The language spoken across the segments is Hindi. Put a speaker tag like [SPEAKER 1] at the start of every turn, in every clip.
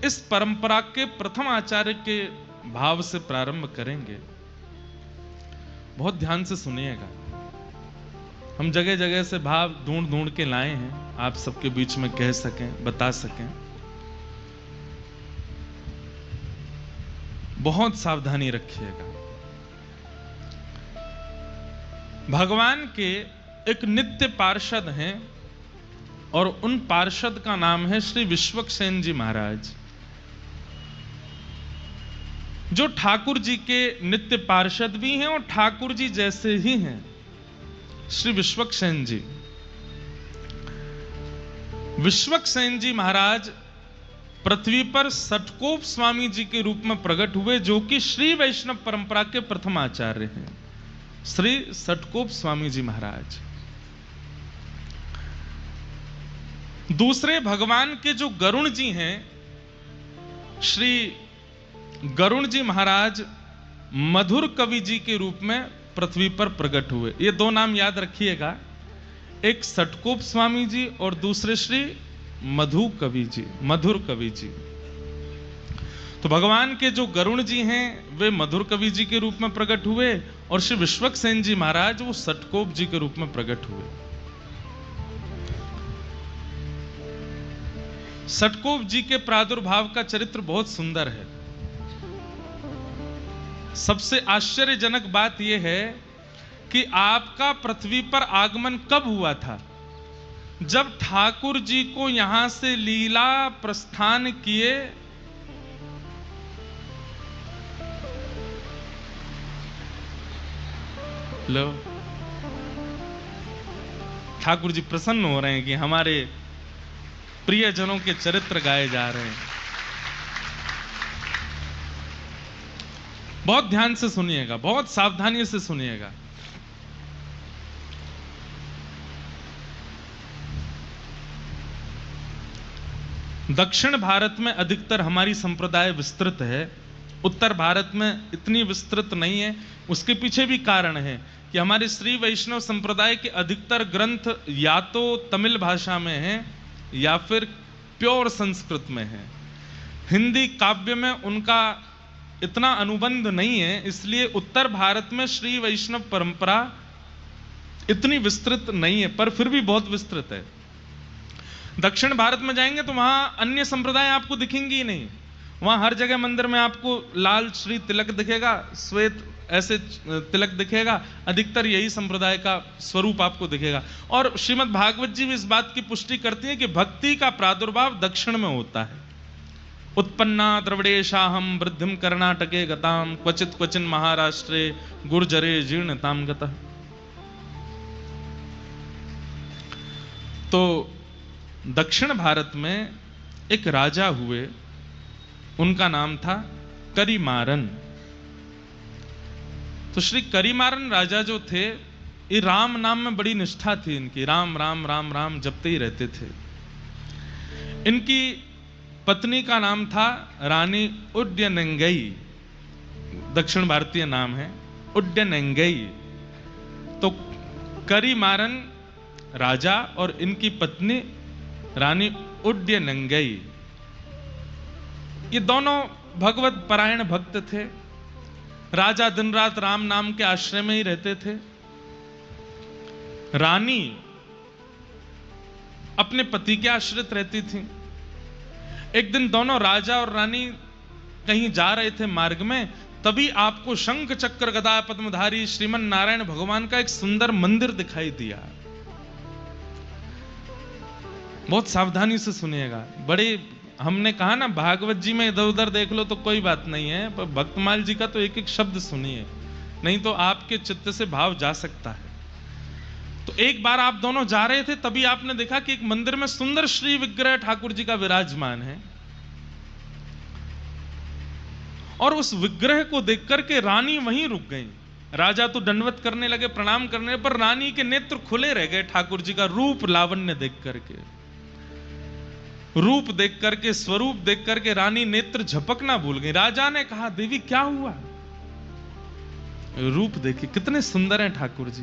[SPEAKER 1] इस परंपरा के प्रथम आचार्य के भाव से प्रारंभ करेंगे। बहुत ध्यान से सुनिएगा। हम जगह जगह से भाव ढूंढ ढूंढ के लाए हैं, आप सबके बीच में कह सकें, बता सकें। बहुत सावधानी रखिएगा। भगवान के एक नित्य पार्षद हैं और उन पार्षद का नाम है श्री विश्वक्सेन जी महाराज, जो ठाकुर जी के नित्य पार्षद भी हैं और ठाकुर जी जैसे ही हैं। श्री विश्वक्सेन जी, विश्वक्सेन जी महाराज पृथ्वी पर सटकोप स्वामी जी के रूप में प्रकट हुए, जो कि श्री वैष्णव परंपरा के प्रथम आचार्य हैं, श्री सटकोप स्वामी जी महाराज। दूसरे भगवान के जो गरुण जी हैं, श्री गरुण जी महाराज मधुर कवि जी के रूप में पृथ्वी पर प्रकट हुए। ये दो नाम याद रखिएगा, एक सटकोप स्वामी जी और दूसरे श्री मधु कवि जी, मधुर कवि जी। तो भगवान के जो गरुण जी हैं वे मधुर कवि जी के रूप में प्रकट हुए और श्री विश्वक्सेन जी महाराज वो सटकोप जी के रूप में प्रकट हुए। सटकोप जी के प्रादुर्भाव का चरित्र बहुत सुंदर है। सबसे आश्चर्यजनक बात यह है कि आपका पृथ्वी पर आगमन कब हुआ था? जब ठाकुर जी को यहां से लीला प्रस्थान किए, लो ठाकुर जी प्रसन्न हो रहे हैं कि हमारे प्रियजनों के चरित्र गाए जा रहे हैं। बहुत ध्यान से सुनिएगा, बहुत सावधानी से सुनिएगा। दक्षिण भारत में अधिकतर हमारी संप्रदाय विस्तृत है, उत्तर भारत में इतनी विस्तृत नहीं है। उसके पीछे भी कारण है कि हमारे श्री वैष्णव संप्रदाय के अधिकतर ग्रंथ या तो तमिल भाषा में हैं या फिर प्योर संस्कृत में है। हिंदी काव्य में उनका इतना अनुबंध नहीं है, इसलिए उत्तर भारत में श्री वैष्णव परंपरा इतनी विस्तृत नहीं है, पर फिर भी बहुत विस्तृत है। दक्षिण भारत में जाएंगे तो वहां अन्य संप्रदाय आपको दिखेंगी ही नहीं। वहां हर जगह मंदिर में आपको लाल श्री तिलक दिखेगा, श्वेत ऐसे तिलक दिखेगा, अधिकतर यही संप्रदाय का स्वरूप आपको दिखेगा। और श्रीमद् भागवत जी भी इस बात की पुष्टि करती है कि भक्ति का प्रादुर्भाव दक्षिण में होता है। उत्पन्ना द्रविड़ेशाहम वृद्धिम कर्णाटके गताम क्वचित क्वचिन महाराष्ट्रे गुर्जरे जीर्णताम गतः। तो दक्षिण भारत में एक राजा हुए, उनका नाम था करिमारन। तो श्री करिमारन राजा जो थे, ये राम नाम में बड़ी निष्ठा थी इनकी, राम राम राम राम जपते ही रहते थे। इनकी पत्नी का नाम था रानी उड्डयनंगई, दक्षिण भारतीय नाम है उड्डयनंगई। तो करिमारन राजा और इनकी पत्नी रानी उड्डयनंगई, ये दोनों भगवत परायण भक्त थे। राजा दिन रात राम नाम के आश्रय में ही रहते थे। रानी अपने पति के आश्रित रहती थी। एक दिन दोनों राजा और रानी कहीं जा रहे थे मार्ग में, तभी आपको शंख चक्र गदा पद्मधारी श्रीमन नारायण भगवान का एक सुंदर मंदिर दिखाई दिया। बहुत सावधानी से सुनिएगा। बड़े हमने कहा ना, भागवत जी में इधर उधर देख लो तो कोई बात नहीं है, पर भक्तमाल जी का तो एक एक शब्द सुनिए, नहीं तो आपके चित्त से भाव जा सकता है। तो एक बार आप दोनों जा रहे थे, तभी आपने देखा कि एक मंदिर में सुंदर श्री विग्रह ठाकुर जी का विराजमान है, और उस विग्रह को देख करके रानी वहीं रुक गई। राजा तो दंडवत करने लगे, प्रणाम करने पर रानी के नेत्र खुले रह गए ठाकुर जी का रूप लावण्य देख करके। रूप देख करके, स्वरूप देख करके रानी नेत्र झपकना भूल गई। राजा ने कहा, देवी क्या हुआ? रूप देखिए कितने सुंदर हैं ठाकुर जी।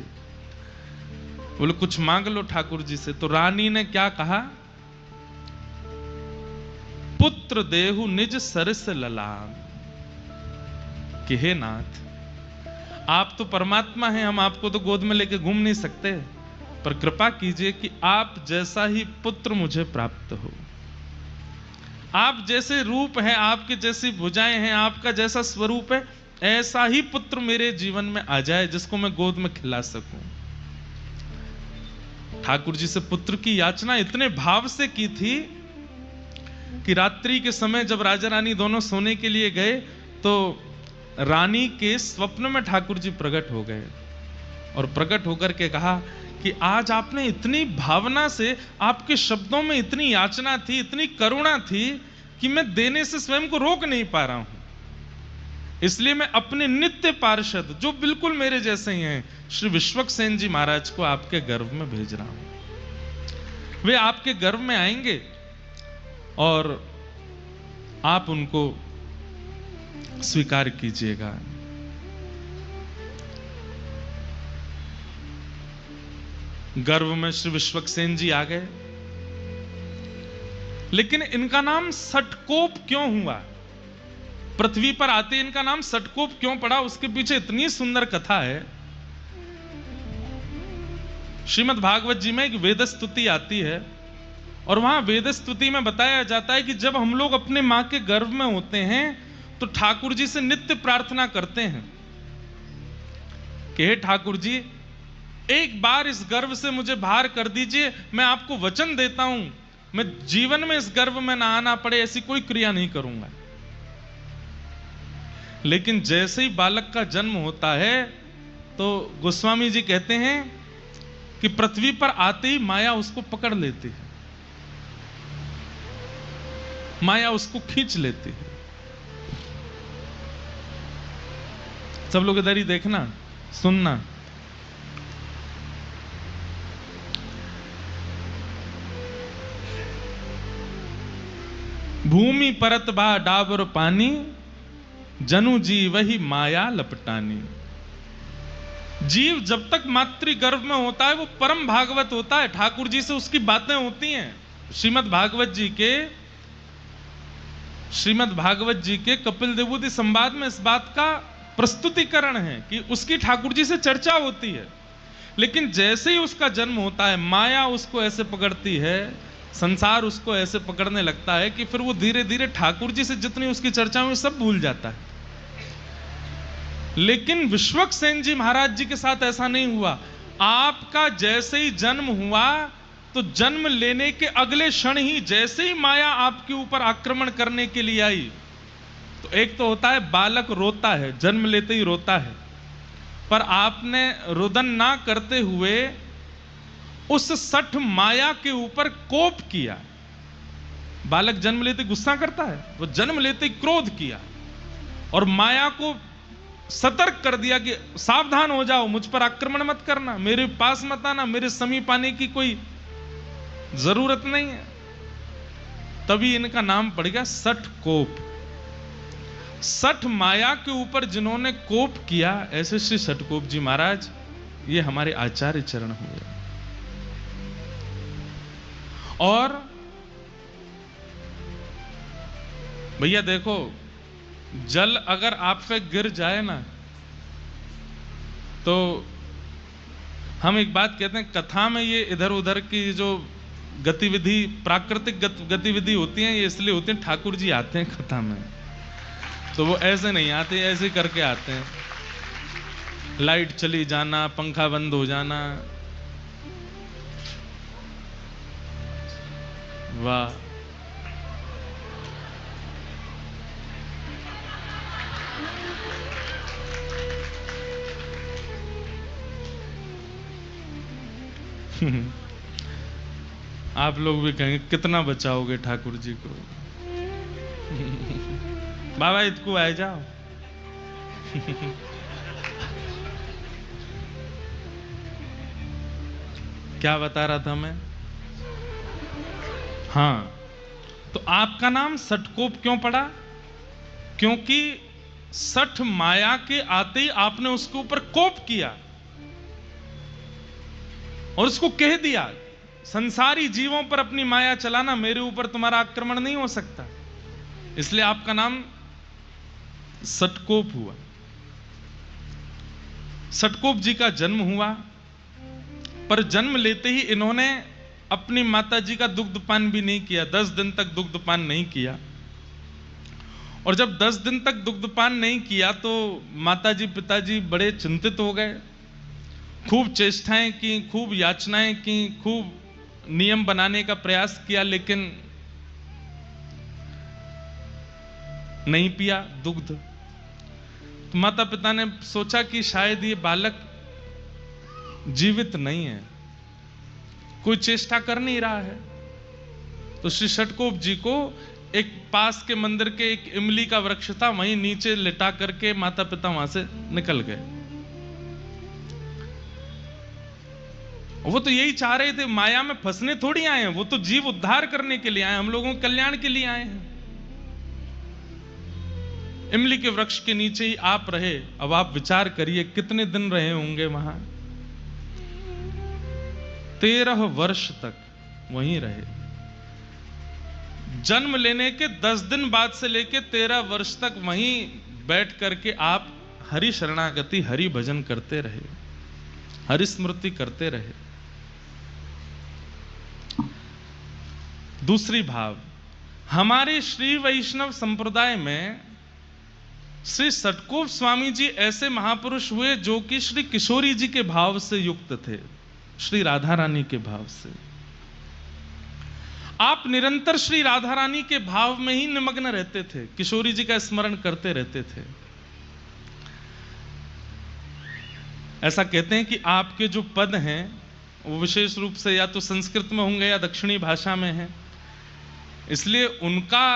[SPEAKER 1] बोले कुछ मांग लो ठाकुर जी से। तो रानी ने क्या कहा? पुत्र देहु निज सरस ललाम। कि हे नाथ, आप तो परमात्मा हैं, हम आपको तो गोद में लेके घूम नहीं सकते, पर कृपा कीजिए कि आप जैसा ही पुत्र मुझे प्राप्त हो। आप जैसे रूप हैं, आपके जैसी भुजाएं हैं, आपका जैसा स्वरूप है, ऐसा ही पुत्र मेरे जीवन में आ जाए जिसको मैं गोद में खिला सकूं। ठाकुर जी से पुत्र की याचना इतने भाव से की थी कि रात्रि के समय जब राजा रानी दोनों सोने के लिए गए तो रानी के स्वप्न में ठाकुर जी प्रकट हो गए और प्रकट होकर के कहा कि आज आपने इतनी भावना से, आपके शब्दों में इतनी याचना थी, इतनी करुणा थी कि मैं देने से स्वयं को रोक नहीं पा रहा हूं। इसलिए मैं अपने नित्य पार्षद, जो बिल्कुल मेरे जैसे ही हैं, श्री विश्वक्सेन जी महाराज को आपके गर्भ में भेज रहा हूं। वे आपके गर्भ में आएंगे और आप उनको स्वीकार कीजिएगा। गर्भ में श्री विश्वक्सेन जी आ गए, लेकिन इनका नाम सटकोप क्यों हुआ? पृथ्वी पर आते इनका नाम सटकोप क्यों पड़ा? उसके पीछे इतनी सुंदर कथा है। श्रीमद् भागवत जी में एक वेद स्तुति आती है और वहां वेद स्तुति में बताया जाता है कि जब हम लोग अपने मां के गर्भ में होते हैं तो ठाकुर जी से नित्य प्रार्थना करते हैं कि हे ठाकुर जी, एक बार इस गर्भ से मुझे बाहर कर दीजिए, मैं आपको वचन देता हूं, मैं जीवन में इस गर्भ में ना आना पड़े ऐसी कोई क्रिया नहीं करूंगा। लेकिन जैसे ही बालक का जन्म होता है तो गोस्वामी जी कहते हैं कि पृथ्वी पर आते ही माया उसको पकड़ लेती है, माया उसको खींच लेती है। सब लोग इधर ही देखना, सुनना। भूमि परत बा डाबर पानी, जनु जी वही माया लपटानी। जीव जब तक मातृ गर्भ में होता है वो परम भागवत होता है, ठाकुर जी से उसकी बातें होती हैं। श्रीमद् भागवत जी के कपिल देवूति संवाद में इस बात का प्रस्तुतिकरण है कि उसकी ठाकुर जी से चर्चा होती है। लेकिन जैसे ही उसका जन्म होता है माया उसको ऐसे पकड़ती है, संसार उसको ऐसे पकड़ने लगता है कि फिर वो धीरे धीरे ठाकुर जी से जितनी उसकी चर्चा हुई सब भूल जाता है। लेकिन विश्वक्सेन जी महाराज जी के साथ ऐसा नहीं हुआ। आपका जैसे ही जन्म हुआ तो जन्म लेने के अगले क्षण ही जैसे ही माया आपके ऊपर आक्रमण करने के लिए आई, तो एक तो होता है बालक रोता है, जन्म लेते ही रोता है, पर आपने रुदन ना करते हुए उस सठ माया के ऊपर कोप किया। बालक जन्म लेते गुस्सा करता है, वो जन्म लेते क्रोध किया और माया को सतर्क कर दिया कि सावधान हो जाओ, मुझ पर आक्रमण मत करना, मेरे पास मत आना, मेरे समीप आने की कोई जरूरत नहीं है। तभी इनका नाम पड़ गया सठ कोप। सठ माया के ऊपर जिन्होंने कोप किया, ऐसे श्री सठकोप जी महाराज ये हमारे आचार्य चरण हुए। और भैया देखो, जल अगर आप पे गिर जाए ना, तो हम एक बात कहते हैं, कथा में ये इधर उधर की जो गतिविधि, प्राकृतिक गतिविधि होती हैं, ये इसलिए होती हैं ठाकुर जी आते हैं कथा में, तो वो ऐसे नहीं आते, ऐसे करके आते हैं। लाइट चली जाना, पंखा बंद हो जाना, वाह। आप लोग भी कहेंगे कितना बचाओगे ठाकुर जी को। बाबा इतको आ जाओ। क्या बता रहा था मैं? हाँ, तो आपका नाम सटकोप क्यों पड़ा? क्योंकि सठ माया के आते ही आपने उसके ऊपर कोप किया और उसको कह दिया, संसारी जीवों पर अपनी माया चलाना, मेरे ऊपर तुम्हारा आक्रमण नहीं हो सकता। इसलिए आपका नाम सटकोप हुआ। सटकोप जी का जन्म हुआ, पर जन्म लेते ही इन्होंने अपनी माता जी का दुग्धपान भी नहीं किया। 10 दिन तक दुग्धपान नहीं किया। और जब 10 दिन तक दुग्धपान नहीं किया तो माताजी पिताजी बड़े चिंतित हो गए। खूब चेष्टाएं की, खूब याचनाएं की, खूब नियम बनाने का प्रयास किया, लेकिन नहीं पिया दुग्ध। तो माता पिता ने सोचा कि शायद ये बालक जीवित नहीं है, कोई चेष्टा कर नहीं रहा है। तो श्री षटकोप जी को एक पास के मंदिर के एक इमली का वृक्ष था, वहीं नीचे लिटा करके माता पिता वहां से निकल गए। वो तो यही चाह रहे थे, माया में फंसने थोड़ी आए हैं, वो तो जीव उद्धार करने के लिए आए, हम लोगों के कल्याण के लिए आए हैं। इमली के वृक्ष के नीचे ही आप रहे। अब आप विचार करिए कितने दिन रहे होंगे वहां। 13 वर्ष तक वहीं रहे। जन्म लेने के 10 दिन बाद से लेकर 13 वर्ष तक वहीं बैठ करके आप हरि शरणागति, हरि भजन करते रहे, हरि स्मृति करते रहे। दूसरी भाव, हमारे श्री वैष्णव संप्रदाय में श्री षटकोप स्वामी जी ऐसे महापुरुष हुए जो कि श्री किशोरी जी के भाव से युक्त थे, श्री राधा रानी के भाव से। आप निरंतर श्री राधा रानी के भाव में ही निमग्न रहते थे, किशोरी जी का स्मरण करते रहते थे। ऐसा कहते हैं कि आपके जो पद हैं वो विशेष रूप से या तो संस्कृत में होंगे या दक्षिणी भाषा में हैं, इसलिए उनका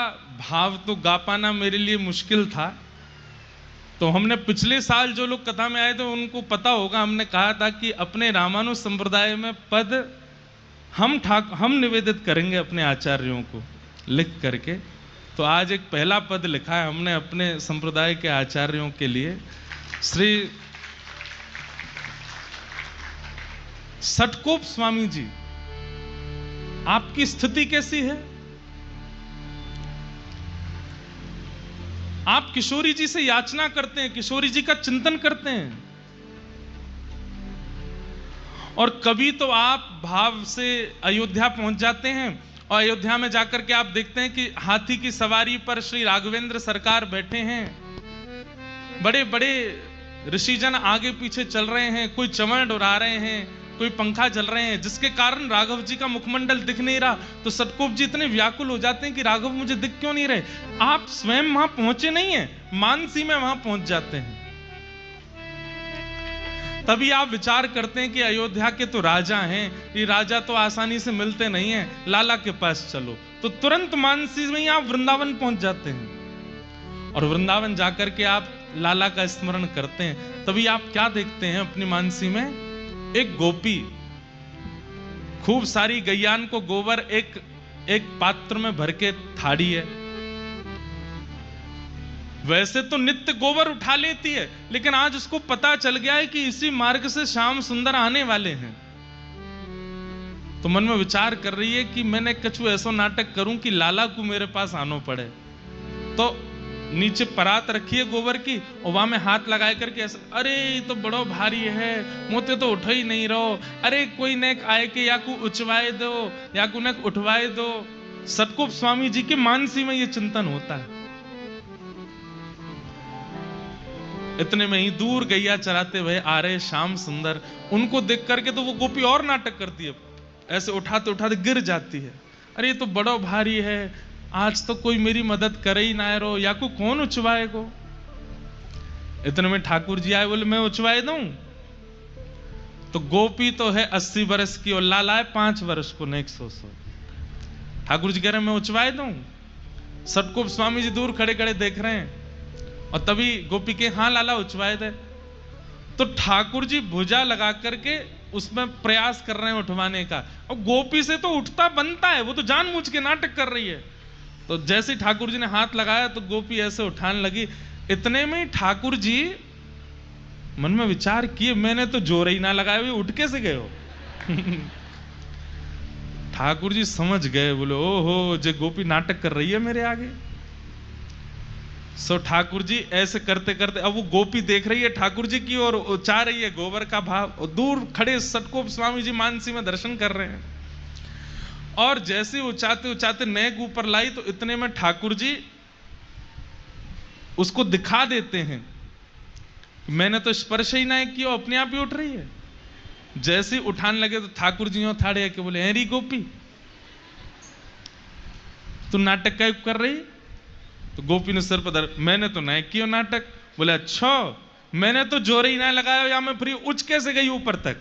[SPEAKER 1] भाव तो गा पाना मेरे लिए मुश्किल था। तो हमने पिछले साल जो लोग कथा में आए थे उनको पता होगा, हमने कहा था कि अपने रामानुज संप्रदाय में पद हम निवेदित करेंगे अपने आचार्यों को लिख करके। तो आज एक पहला पद लिखा है हमने अपने संप्रदाय के आचार्यों के लिए। श्री षटकोप स्वामी जी, आपकी स्थिति कैसी है? आप किशोरी जी से याचना करते हैं, किशोरी जी का चिंतन करते हैं, और कभी तो आप भाव से अयोध्या पहुंच जाते हैं और अयोध्या में जाकर के आप देखते हैं कि हाथी की सवारी पर श्री राघवेंद्र सरकार बैठे हैं, बड़े बड़े ऋषिजन आगे पीछे चल रहे हैं, कोई चमड़ उड़ा रहे हैं, कोई पंखा चल रहे हैं, जिसके कारण राघव जी का मुखमंडल दिख नहीं रहा। तो षटकोप जी इतने व्याकुल हो जाते हैं कि राघव मुझे दिख क्यों नहीं रहे। आप स्वयं वहां पहुंचे नहीं है, मानसी में वहां पहुंच जाते हैं। तभी आप विचार करते हैं कि अयोध्या के तो राजा हैं, ये राजा तो आसानी से मिलते नहीं हैं, लाला के पास चलो। तो तुरंत मानसी में ही आप वृंदावन पहुंच जाते हैं और वृंदावन जाकर के आप लाला का स्मरण करते हैं। तभी आप क्या देखते हैं अपनी मानसी में? एक गोपी खूब सारी गैयान को गोबर एक पात्र में भर के थाड़ी है। वैसे तो नित्य गोबर उठा लेती है, लेकिन आज उसको पता चल गया है कि इसी मार्ग से श्याम सुंदर आने वाले हैं। तो मन में विचार कर रही है कि मैंने कछु ऐसा नाटक करूं कि लाला को मेरे पास आना पड़े। तो नीचे परात रखी है गोबर की और वहां में हाथ लगाए करके ऐसा, अरे ये तो बड़ो भारी है, मोते तो उठ ही नहीं रहो, अरे कोई नेक आए के या को उचवाए दो या को नेक उठवाए दो। षटकोप स्वामी जी के मानसी में ये चिंतन होता है। इतने में ही दूर गैया चराते हुए आ रहे श्याम सुंदर, उनको देख करके तो वो गोपी और नाटक करती है, ऐसे उठाते उठाते गिर जाती है। अरे ये तो बड़ा भारी है, आज तो कोई मेरी मदद करे ही ना रो, या को कौन उचवाए को। इतने में ठाकुर जी आए, बोले मैं उचवाए दूं। तो गोपी तो है 80 वर्ष की और लाला है 5 वर्ष को, नेक 100। ठाकुर जी कह रहे हैं मैं उचवाए दूं। षटकोप स्वामी जी दूर खड़े खड़े देख रहे हैं और तभी गोपी के हाँ लाला उचवाए दे। तो ठाकुर जी भुजा लगा करके उसमें प्रयास कर रहे हैं उठवाने का, और गोपी से तो उठता बनता है, वो तो जानबूझ के नाटक कर रही है। तो जैसे ही ठाकुर जी ने हाथ लगाया तो गोपी ऐसे उठाने लगी। इतने में ठाकुर जी मन में विचार किए, मैंने तो जोर ही ना लगाया, हुए उठ कैसे गए हो। ठाकुर जी समझ गए, बोले ओहो जे गोपी नाटक कर रही है मेरे आगे। सो ठाकुर जी ऐसे करते करते, अब वो गोपी देख रही है ठाकुर जी की और चाह रही है गोबर का भाव, और दूर खड़े सटकोप स्वामी जी मानसी में दर्शन कर रहे हैं। और जैसे उचाते उचाते नेक ऊपर लाई तो इतने में ठाकुर जी उसको दिखा देते हैं, मैंने तो स्पर्श ही ना किया, अपने आप ही उठ रही है। जैसे ही उठाने लगे तो ठाकुर जी थाड़े के बोले, हेरी गोपी तू नाटक क्या कर रही? तो गोपी ने सिर पर, मैंने तो नहीं किया नाटक। बोले अच्छा, मैंने तो जोर ही ना लगाया, या मैं फ्री उच कैसे गई ऊपर तक?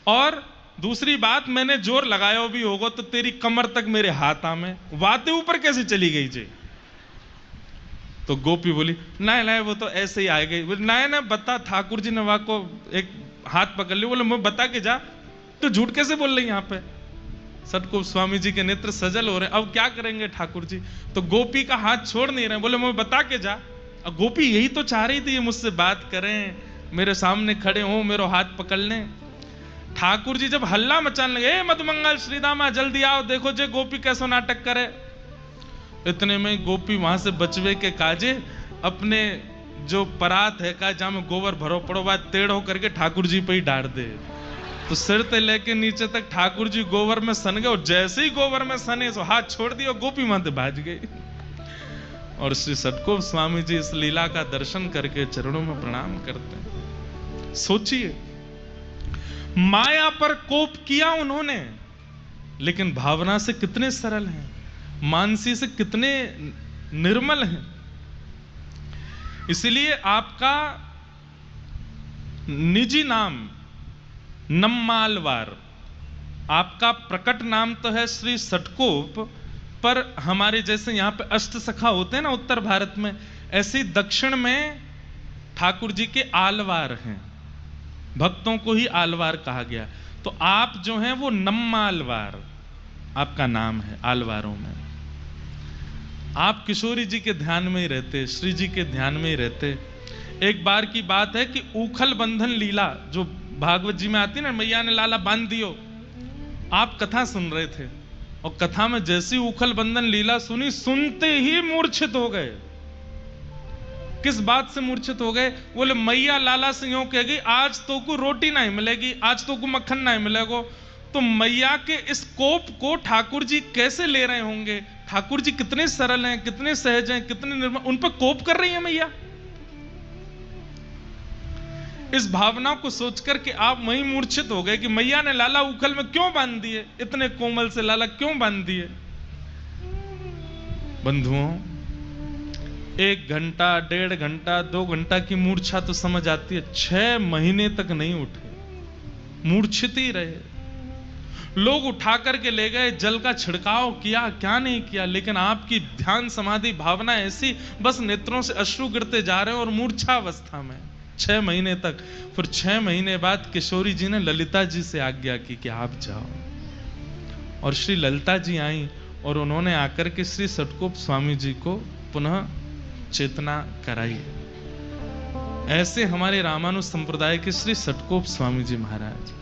[SPEAKER 1] और दूसरी बात, मैंने जोर लगाया भी होगा तो तेरी कमर तक मेरे हाथ में वाते ऊपर कैसे चली गई जी? तो गोपी बोली नहीं नहीं वो तो ऐसे ही आ गई। बोले नहीं ना बता, ठाकुर जी ने वहां को एक हाथ पकड़ लिया। बोले मैं बता के जा, तो झूठ कैसे बोल रही यहाँ पे? सटकोप स्वामी जी के नेत्र सजल हो रहे हैं, अब क्या करेंगे ठाकुर जी? तो गोपी का हाथ छोड़ नहीं रहे, बोले मैं बता के जा। अब गोपी यही तो चाह रही थी, ये मुझसे बात करें, मेरे सामने खड़े हो, मेरा हाथ पकड़ लें। ठाकुर जी जब हल्ला मचाने लगे, मधुमंगल श्रीदामा जल्दी आओ, देखो जे गोपी कैसा नाटक करे। इतने में गोपी वहां से बचवे के काजे अपने जो परात है का जहां में गोबर भरो पड़ो, बात टेढ़ होकर के ठाकुर जी पे ही डाल दे। तो सिर से लेके नीचे तक ठाकुर जी गोबर में सन गए, और जैसे ही गोबर में सने तो हाथ छोड़ दिया, गोपी वहां से भाज गई। और श्री सटकोप स्वामी जी इस लीला का दर्शन करके चरणों में प्रणाम करते हैं। सोचिए, माया पर कोप किया उन्होंने, लेकिन भावना से कितने सरल हैं, मानसी से कितने निर्मल हैं। इसलिए आपका निजी नाम नम्मालवार, आपका प्रकट नाम तो है श्री सटकोप, पर हमारे जैसे यहां पे अष्ट सखा होते हैं ना उत्तर भारत में, ऐसे दक्षिण में ठाकुर जी के आलवार हैं, भक्तों को ही आलवार कहा गया। तो आप जो हैं वो नम्मालवार आपका नाम है आलवारों में। आप किशोरी जी के ध्यान में ही रहते, श्री जी के ध्यान में ही रहते। एक बार की बात है कि ऊखल बंधन लीला जो भागवत जी में आती है ना, मैया ने लाला बांध दियो, आप कथा सुन रहे थे और कथा में जैसी उखल बंधन लीला सुनी, सुनते ही मूर्छित हो गए। किस बात से मूर्छित हो गए? बोले मैया लाला से यूं कह गई, आज तो को रोटी नहीं मिलेगी, आज तो को मक्खन नहीं मिलेगा। तो मैया के इस कोप को ठाकुर जी कैसे ले रहे होंगे? ठाकुर जी कितने सरल हैं, कितने सहज हैं, कितने निर्मल, उन पर कोप कर रही है मैया। इस भावना को सोचकर के आप वहीं मूर्छित हो गए कि मैया ने लाला उखल में क्यों बांध दिए, इतने कोमल से लाला क्यों बांध दिए। बंधुओं, 1 घंटा, 1.5 घंटा, 2 घंटा की मूर्छा तो समझ आती है, 6 महीने तक नहीं उठे, मूर्छित ही रहे। लोग उठा करके ले गए, जल का छिड़काव किया, क्या नहीं किया, लेकिन आपकी ध्यान समाधि भावना ऐसी, बस नेत्रों से अश्रु गिरते जा रहे हैं और मूर्छा अवस्था में 6 महीने तक। फिर 6 महीने बाद किशोरी जी ने ललिता जी से आज्ञा की कि आप जाओ, और श्री ललिता जी आई और उन्होंने आकर के श्री सटकोप स्वामी जी को पुनः चेतना कराई। ऐसे हमारे रामानुज संप्रदाय के श्री सटकोप स्वामी जी महाराज।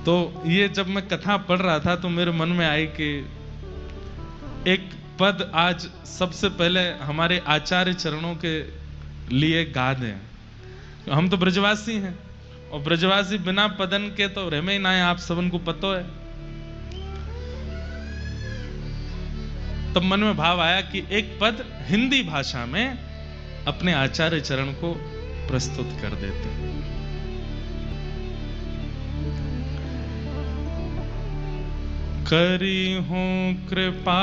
[SPEAKER 1] तो ये जब मैं कथा पढ़ रहा था तो मेरे मन में आई कि एक पद आज सबसे पहले हमारे आचार्य चरणों के लिए गा दें। हम तो ब्रजवासी हैं, और ब्रजवासी बिना पदन के तो रह में ही ना है, आप सबन को पता है। तब मन में भाव आया कि एक पद हिंदी भाषा में अपने आचार्य चरण को प्रस्तुत कर देते हैं। करी हूं कृपा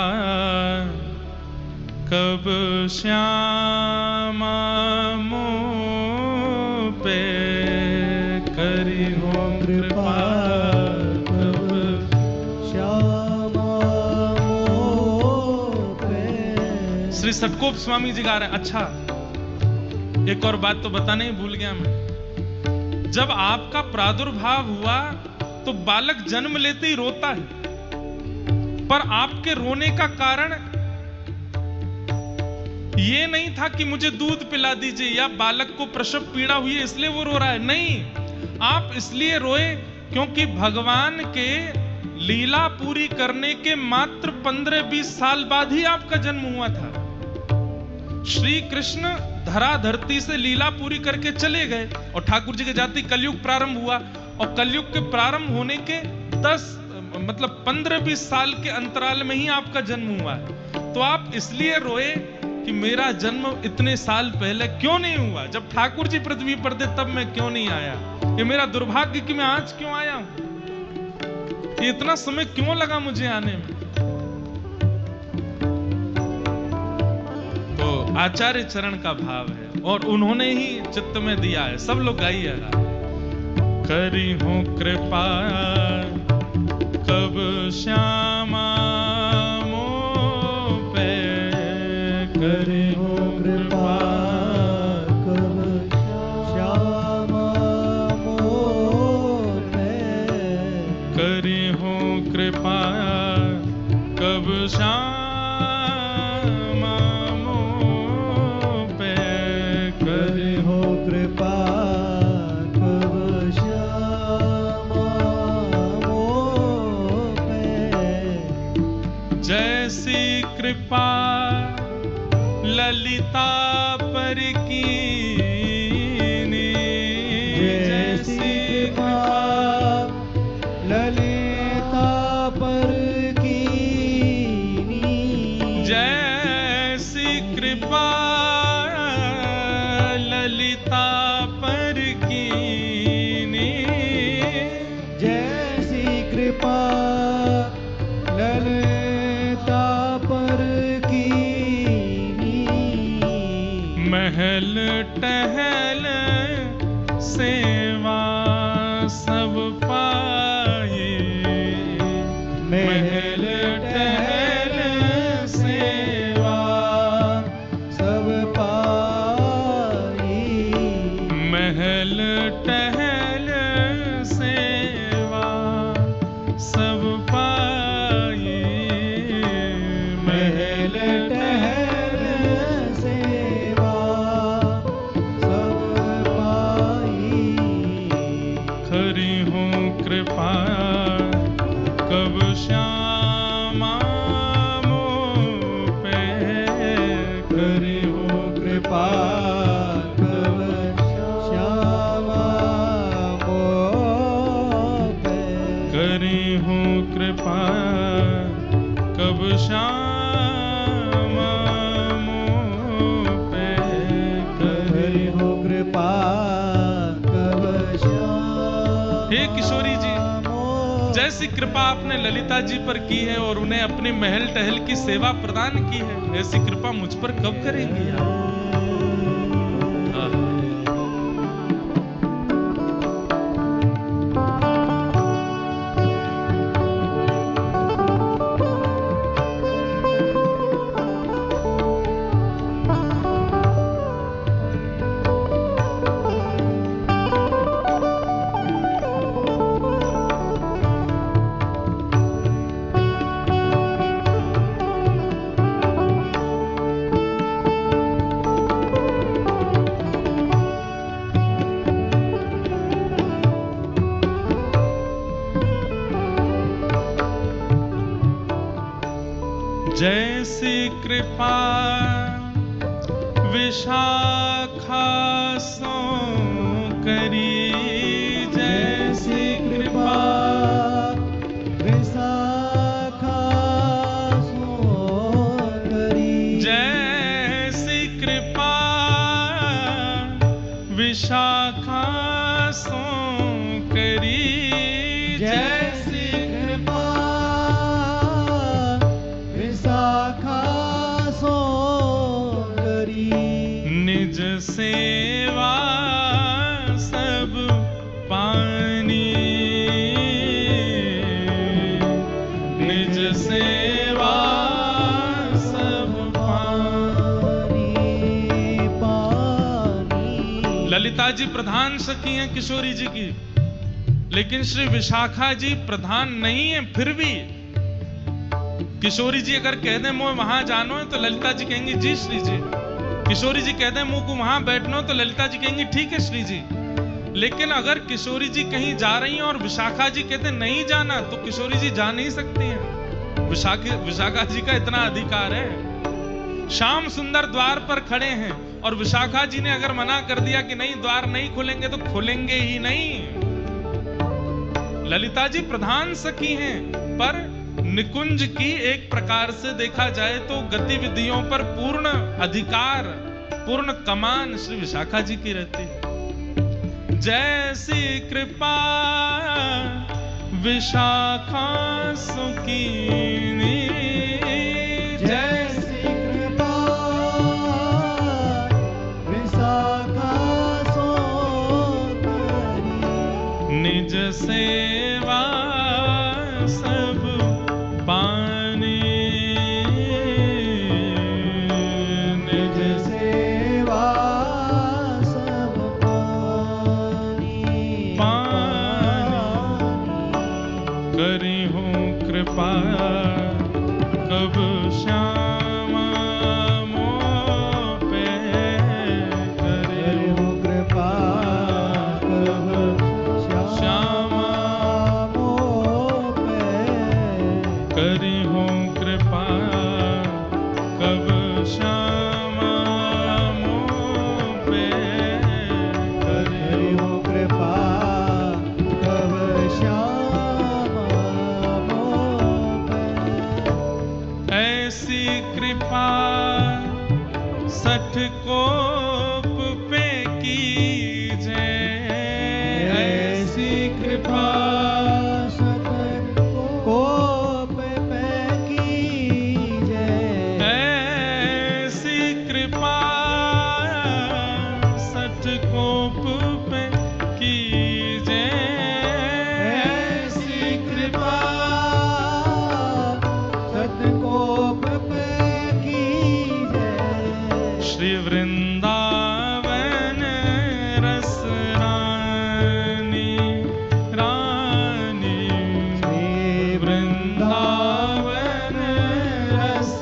[SPEAKER 1] कब श्यामा मुँह पे, करी हूं कृपा कब श्यामा मुँह पे। श्री सटकोप स्वामी जी गा रहे हैं। अच्छा, एक और बात तो बताने ही भूल गया मैं। जब आपका प्रादुर्भाव हुआ तो बालक जन्म लेते ही रोता है, पर आपके रोने का कारण ये नहीं था कि मुझे दूध पिला दीजिए या बालक को प्रसव पीड़ा हुई है इसलिए वो रो रहा है। नहीं, आप इसलिए रोए क्योंकि भगवान के लीला पूरी करने के मात्र 15-20 साल बाद ही आपका जन्म हुआ था। श्री कृष्ण धरा धरती से लीला पूरी करके चले गए और ठाकुर जी के जाति कलयुग प्रारंभ हुआ, और कलयुग के प्रारंभ होने के 15-20 साल के अंतराल में ही आपका जन्म हुआ है। तो आप इसलिए रोए कि मेरा जन्म इतने साल पहले क्यों नहीं हुआ? जब ठाकुर जी पृथ्वी पर थे तब मैं क्यों नहीं आया? ये मेरा दुर्भाग्य कि मैं आज क्यों आया हूं? ये इतना समय क्यों लगा मुझे आने में? तो आचार्य चरण का भाव है और उन्होंने ही चित्त में दिया है। सब लोग गाइएगा। करी हो कृपा कब श्यामा मोह पे, करी हो कृपा
[SPEAKER 2] कब श्यामा मोह पे,
[SPEAKER 1] करी हो कृपा कब श्यामा मोह पे,
[SPEAKER 2] करी हो कृपा कब श्यामा मोह पे,
[SPEAKER 1] जैसी कृपा ललिता पर कीनी,
[SPEAKER 2] जैसी कृपा ललिता पर कीनी,
[SPEAKER 1] जैसी कृपा ललिता पर कीनी,
[SPEAKER 2] जैसी कृपा ललिता पर कीनी,
[SPEAKER 1] महल टहल सेवा सब पाए, महल टहल
[SPEAKER 2] सेवा सब पाई,
[SPEAKER 1] महल टहल सेवा सब पाए,
[SPEAKER 2] महल टहल सेवा सब पाई,
[SPEAKER 1] खरी हो कृपा कब श्यामा मोह पे,
[SPEAKER 2] करी हो कृपा कब श्यामा मोह पे,
[SPEAKER 1] करी हो कृपा कब श्यामा मोह पे,
[SPEAKER 2] करी हो कृपा कब श्यामा।
[SPEAKER 1] हे किशोरी जी, जैसी कृपा आपने ललिता जी पर की है और उन्हें अपनी महल टहल की सेवा प्रदान की है, ऐसी कृपा मुझ पर कब करेंगी आप? जैसी कृपा विशाखा सो करी, जैसी कृपा
[SPEAKER 2] विशाखा सो करी,
[SPEAKER 1] जैसी कृपा विशाखा सो करी,
[SPEAKER 2] जैसी कृपा विशाखा सो करी,
[SPEAKER 1] निज सेवा सब पानी, निज सेवा सब
[SPEAKER 2] पानी पानी।
[SPEAKER 1] ललिता जी प्रधान सखी हैं किशोरी जी की, लेकिन श्री विशाखा जी प्रधान नहीं है। फिर भी किशोरी जी अगर कह दें मुझे वहां जानो है तो ललिता जी कहेंगी जी श्री जी। किशोरी जी कह दें मुझ को वहां बैठना हो तो ललिता जी कहेंगी ठीक है श्री जी। लेकिन अगर किशोरी जी कहीं जा रही हैं और विशाखा जी कहते नहीं जाना तो किशोरी जी जा नहीं सकती हैं। विशाखा जी का इतना अधिकार है। श्याम सुंदर द्वार पर खड़े हैं और विशाखा जी ने अगर मना कर दिया कि नहीं द्वार नहीं खुलेंगे तो खुलेंगे ही नहीं। ललिता जी प्रधान सखी हैं, पर निकुंज की एक प्रकार से देखा जाए तो गतिविधियों पर पूर्ण अधिकार, पूर्ण कमान श्री विशाखा जी की रहती है। जैसी कृपा विशाखा सुकीनी,
[SPEAKER 2] जैसी कृपा विशाखा सो करी,
[SPEAKER 1] निज सेवा सब पानी, निज
[SPEAKER 2] सेवा सब पानी,
[SPEAKER 1] करी हूँ कृपा कब श्यामा मोह पे, करी हूँ
[SPEAKER 2] कृपा कब श्यामा मोह पे,
[SPEAKER 1] करी हूँ कृपा कब श्यामा मोह पे,
[SPEAKER 2] करी हूँ कृपा कब श्यामा मोह पे,
[SPEAKER 1] ऐसी कृपा सठ कोप पे कीजे,
[SPEAKER 2] ऐसी कृपा सतत कोप पे कीजे,
[SPEAKER 1] ऐसी कृपा सठ कोप पे कीजे,
[SPEAKER 2] ऐसी कृपा सतकोप पे कीजे,
[SPEAKER 1] श्री वृंदावन रस रानी, रानी
[SPEAKER 2] श्री वृंदावन रस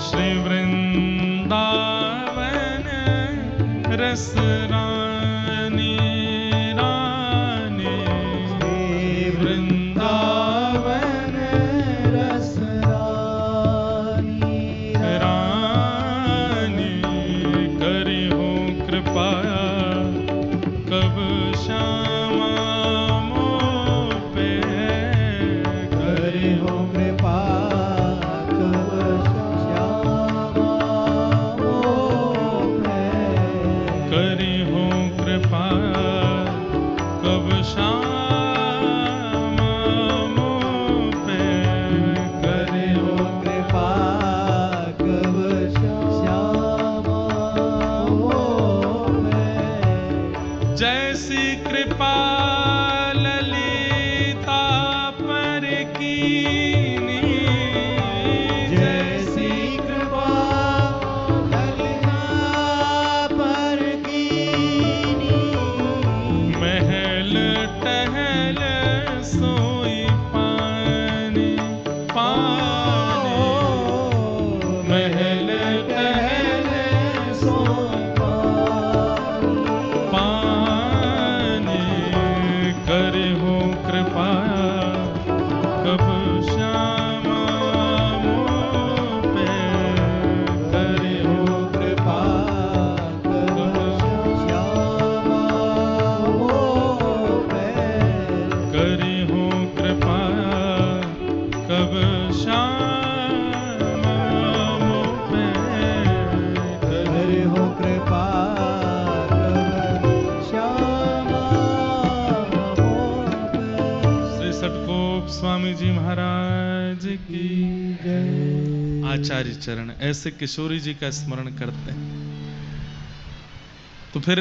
[SPEAKER 1] श्री वृंदावन रस रानी, रानी
[SPEAKER 2] श्री वृंदावन रस रानी,
[SPEAKER 1] रानी करी हो कृपा कब श्यामा मोह पे,
[SPEAKER 2] करी हो कृपा कब श्यामा मोह पे,
[SPEAKER 1] करी हो कृपा कब श्यामा मोह पे,
[SPEAKER 2] करी हो कृपा कब श्यामा मोह पे,
[SPEAKER 1] जैसी कृपा ललिता पर कीनी,
[SPEAKER 2] जैसी कृपा ललिता पर कीनी,
[SPEAKER 1] महल टहल सोई पानी, पानी महल
[SPEAKER 2] टहल सो पानी,
[SPEAKER 1] पानी करे हो कृपा कब श्यामा मोह पे, करे हो
[SPEAKER 2] कृपा कब श्यामा मोह पे,
[SPEAKER 1] करी हो कृपा कब श्यामा मोह पे,
[SPEAKER 2] करी हो कृपा कब श्यामा मोह पे,
[SPEAKER 1] श्री सटकोप स्वामी जी महाराज की
[SPEAKER 2] जय।
[SPEAKER 1] आचार्य चरण ऐसे किशोरी जी का स्मरण करते हैं। तो फिर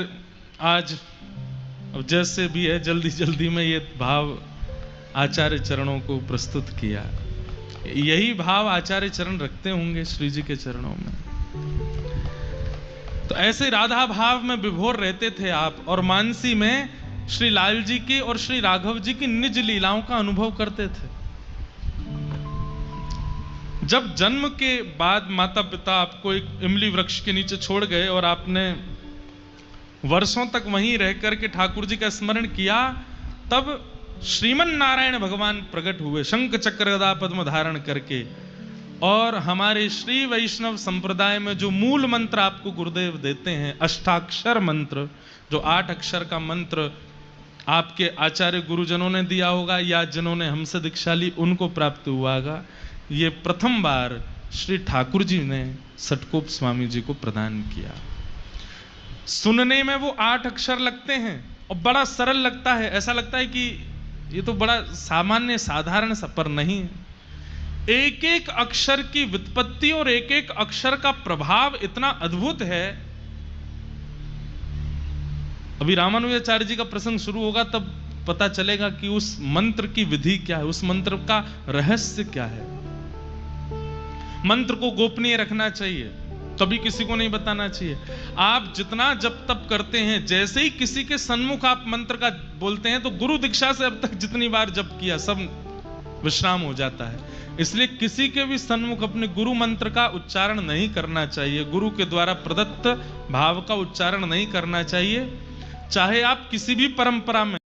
[SPEAKER 1] आज अब जैसे भी है जल्दी जल्दी में ये भाव आचार्य चरणों को प्रस्तुत किया। यही भाव आचार्य चरण रखते होंगे श्री जी के चरणों में। तो ऐसे राधा भाव में विभोर रहते थे आप, और मानसी में श्री लाल जी की और श्री राघव जी की निज लीलाओं का अनुभव करते थे। जब जन्म के बाद माता पिता आपको एक इमली वृक्ष के नीचे छोड़ गए और आपने वर्षों तक वहीं रह करके ठाकुर जी का स्मरण किया, तब श्रीमन नारायण भगवान प्रकट हुए शंख चक्र गदा पद्म धारण करके, और हमारे श्री वैष्णव संप्रदाय में जो मूल मंत्र आपको गुरुदेव देते हैं, अष्टाक्षर मंत्र, जो 8 अक्षर का मंत्र आपके आचार्य गुरुजनों ने दिया होगा या जिन्होंने हमसे दीक्षा ली उनको प्राप्त हुआ होगा, ये प्रथम बार श्री ठाकुर जी ने सटकोप स्वामी जी को प्रदान किया। सुनने में वो 8 अक्षर लगते हैं और बड़ा सरल लगता है, ऐसा लगता है कि ये तो बड़ा सामान्य साधारण सा, पर नहीं है। एक एक अक्षर की व्युत्पत्ति और एक एक अक्षर का प्रभाव इतना अद्भुत है। अभी रामानुजाचार्य जी का प्रसंग शुरू होगा तब पता चलेगा कि उस मंत्र की विधि क्या है, उस मंत्र का रहस्य क्या है। मंत्र को गोपनीय रखना चाहिए, कभी किसी को नहीं बताना चाहिए। आप जितना जप तप करते हैं, जैसे ही किसी के सन्मुख आप मंत्र का बोलते हैं तो गुरु दीक्षा से अब तक जितनी बार जप किया सब विश्राम हो जाता है। इसलिए किसी के भी सन्मुख अपने गुरु मंत्र का उच्चारण नहीं करना चाहिए, गुरु के द्वारा प्रदत्त भाव का उच्चारण नहीं करना चाहिए, चाहे आप किसी भी परंपरा में